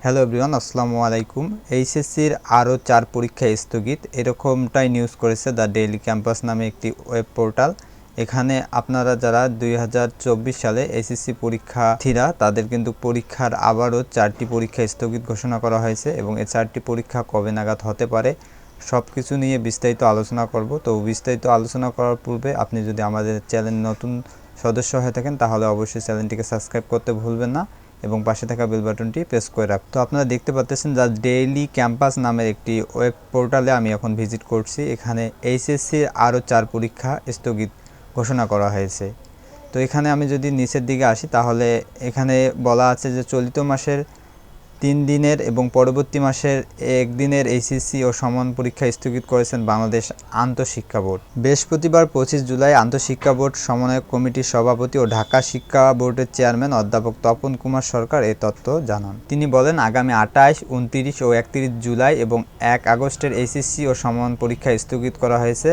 Hello everyone, আসসালামু আলাইকুম। এইচএসসির আরও 4 পরীক্ষা স্থগিত, এরকমটাই নিউজ করেছে দ্য ডেইলি ক্যাম্পাস নামে একটি ওয়েব পোর্টাল। এখানে আপনারা যারা 2024 সালে এইচএসসি পরীক্ষার্থীরা তাদের কিন্তু পরীক্ষার আবারও 4টি পরীক্ষা স্থগিত ঘোষণা করা হয়েছে এবং এই 4টি পরীক্ষা কবে নাগাদ হতে পারে সব কিছু নিয়ে বিস্তারিত আলোচনা করব। তো বিস্তারিত আলোচনা করার পূর্বে আপনি যদি আমাদের চ্যানেল নতুন সদস্য হয়ে থাকেন তাহলে অবশ্যই চ্যানেলটিকে সাবস্ক্রাইব করতে ভুলবেন না এবং পাশে থাকা বেল বাটনটি প্রেস করে রাখ। তো আপনারা দেখতে পাচ্ছেন দ্য ডেইলি ক্যাম্পাস নামের একটি ওয়েব পোর্টালে আমি এখন ভিজিট করছি। এখানে এইচএসসির আরও 4 পরীক্ষা স্থগিত ঘোষণা করা হয়েছে। তো এখানে আমি যদি নিচের দিকে আসি তাহলে এখানে বলা আছে যে চলিত মাসের 3 দিনের এবং পরবর্তী মাসের 1 দিনের এইচএসসি ও সমান পরীক্ষা স্থগিত করেছেন বাংলাদেশ আন্তঃশিক্ষা বোর্ড। বৃহস্পতিবার 25 জুলাই আন্তঃশিক্ষা বোর্ড সমন্বয়ক কমিটির সভাপতি ও ঢাকা শিক্ষা বোর্ডের চেয়ারম্যান অধ্যাপক তপন কুমার সরকার এই তথ্য জানান। তিনি বলেন, আগামী 28, 29 ও 31 জুলাই এবং 1 আগস্টের এইচএসসি ও সমান পরীক্ষা স্থগিত করা হয়েছে।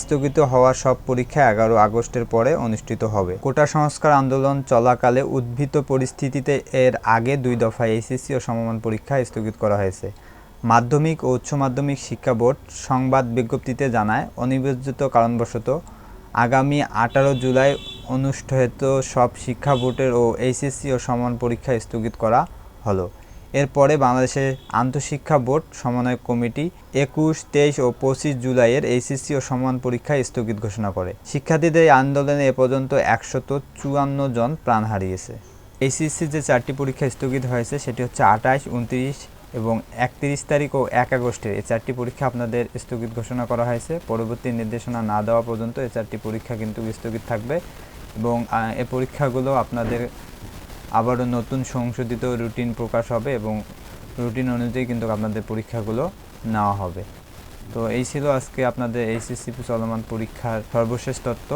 স্থগিত হওয়া সব পরীক্ষা 11 আগস্টের পরে অনুষ্ঠিত হবে। কোটা সংস্কার আন্দোলন চলাকালে উদ্ভূত পরিস্থিতিতে এর আগে 2 দফায় এইচএসসি ও সমমান পরীক্ষা স্থগিত করা হয়েছে। মাধ্যমিক ও উচ্চ মাধ্যমিক শিক্ষা বোর্ড সংবাদ বিজ্ঞপ্তিতে জানায়, অনির্বাচিত কারণবশত আগামী 18 জুলাই অনুষ্ঠিত সব শিক্ষা বোর্ডের ও এইচএসসি ও সমান পরীক্ষা স্থগিত করা হলো। এরপরে বাংলাদেশের আন্তঃশিক্ষা বোর্ড সমন্বয়ক কমিটি 21, 23 ও 25 জুলাইয়ের এইচএসসি ও সমান পরীক্ষা স্থগিত ঘোষণা করে। শিক্ষার্থীদের এই আন্দোলনে এ পর্যন্ত 154 জন প্রাণ হারিয়েছে। এইচএসসির যে 4টি পরীক্ষা স্থগিত হয়েছে সেটি হচ্ছে 28, 29 এবং 31 তারিখ ও 1 আগস্টের এই 4টি পরীক্ষা আপনাদের স্থগিত ঘোষণা করা হয়েছে। পরবর্তী নির্দেশনা না দেওয়া পর্যন্ত এই 4টি পরীক্ষা কিন্তু স্থগিত থাকবে এবং এই পরীক্ষাগুলো আপনাদের আবারও নতুন সংশোধিত রুটিন প্রকাশ হবে এবং রুটিন অনুযায়ী কিন্তু আপনাদের পরীক্ষাগুলো নেওয়া হবে। তো এই ছিল আজকে আপনাদের এইচএসসি চলমান পরীক্ষার সর্বশেষ তথ্য।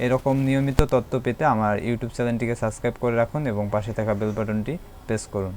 এরকম নিয়মিত তথ্য পেতে আমার ইউটিউব চ্যানেলটিকে সাবস্ক্রাইব করে রাখুন এবং পাশে থাকা বেল বাটনটি প্রেস করুন।